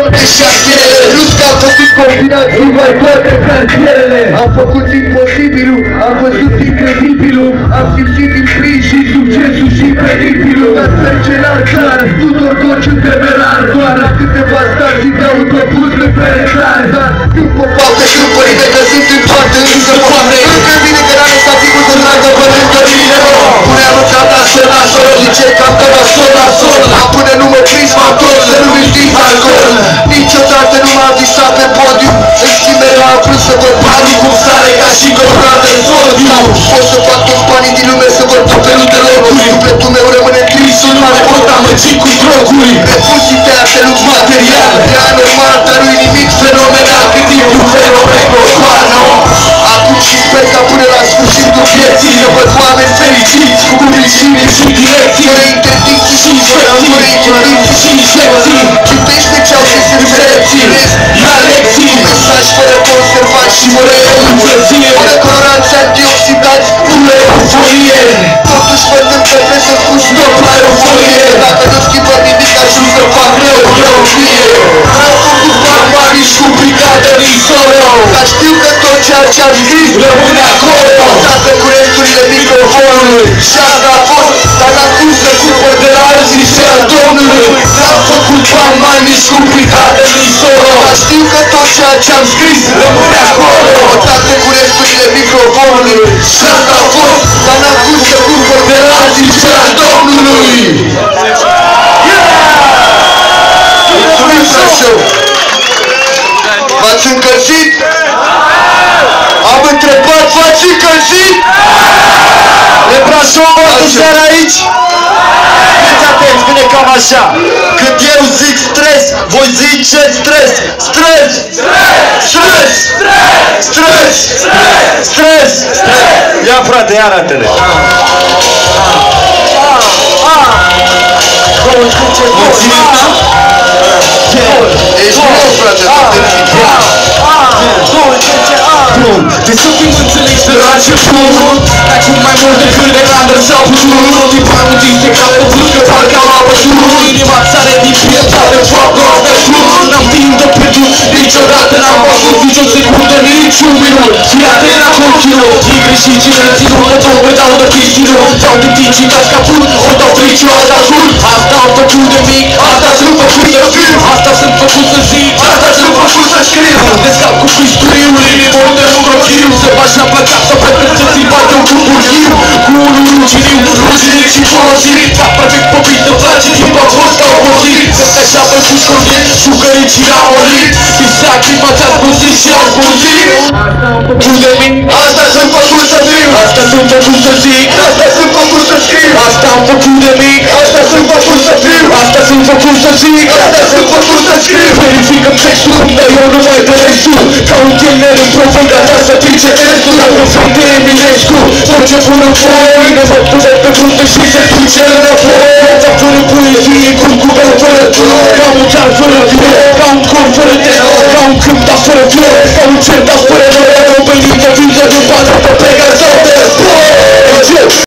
toate șantierele. Plus că am făcut combinații mai toate cartierele. Am făcut imposibilul, am văzut incredibilul, am simțit implin și succesul și peribilul. Dar trece la țară, tuturor cociul temerar, doar la câteva stații de autobuz de peretare. Dar după fapte și după rime că sunt în toate însă foame. Încă vine că n-am stat timpul să tragă părând dorinile. Pune aruncat la sol, zice cam că la sol. Am pune număr prisma tot, să nu știi alcool. Niciodată nu m-am visat pe podium. În schimb mereu am vrut să văd banii cum sare ca și coroană în sodiu. Pot să fac toți banii din lume să văd tot felul de locuri. Sufletul meu rămâne trisul, mare pot amăgi cu droguri. Refuz ideea de lux material. E anormal, dar nu-i nimic fenomenal. Cât timpul fenomen global, no? Acum și sper ca până la sfârșitul vieții să văd oameni fericiți cu publicime și direcții. Fără interdicții și infecții, fără interdicții și infecții. Citește ce-au scris în recepții, ia lecții. Mesaj fără conservanți și fără învățire. Fără coloranți antioxidanți, pură euforie. Totuși mă tem că vrei să spun stop la euforie. Dacă nu schimbă nimic, ajung să fac rău, fie. Am făcut barbari și cu brigada din solo. Dar știu că tot ceea ce am scris rămâne acolo. Pasat pe curenturile microfonului. Și asta a fost, dar n-am cum să cumpăr de la alții și al Domnului. N-am făcut bani mai mici cu brigada din solo. Dar știu că tot ceea ce am scris rămâne acolo. Pasat pe curenturile microfonului. Și asta a fost, dar n-am cum să cumpăr de la alții și al Domnului. Mulțumim, Brașov! V-ați încălzit? Am întrebat, v-ați încălzit? De Brașov ați seara aici? Fiți atenți, vine cam așa. Când eu zic stres, voi zice stres. Stres! Stres! Stres! Stres! Ia frate, ia arată-le. Ești nou, frate, de să fim înțelegi de la început. Dar cel mai mult decât reclamă sau putut. Din bani mutite ca pe vârcă, parcă am apășut. Inima țare din piața de foacă a căzut. N-am timp de pierdut, niciodată n-am avut nicio secundă, niciun minut. Și atena continuu, e greșit și reținut. Că tot mă dau de pistinut. Sau de tici ca scaput, o dau fricioasa jur. Asta am făcut de mic, asta sunt făcut să fiu. Asta sunt făcut să zic, asta sunt făcut să scriu. Descap cu pișturiu, inimă de rochiu. Se bași la plăcat, să plec să ți bate un buburhiu. Cu unul ruginiu, ruginic și folosit. Fac perfect popit, îmi place timp a fost ca obosit. Sunt așa pe pușconiet, șucărit și la orit. Exact, clima ți-ați buzit și ați buzit. Asta sunt făcut să fiu. Asta sunt făcut să zic. Asta sunt făcut să scriu. Asta am făcut de mic. Asta sunt făcut să fiu. Asta sunt făcut să zic. Asta sunt făcut să scriu. Verificăm textul, dar eu nu mai de restul. Ca un tiner în propaganda să trice testul. Dacă sunt de Eminescu, tot ce pun în foi, ne văd pune pe frunte și se duce înapoi. Viața fără poezie, cum cuvânt fără flori. Ca un țar fără flori, ca un cor fără tenor. Ca un cânt dar fără flori, ca un cer dar fără nori.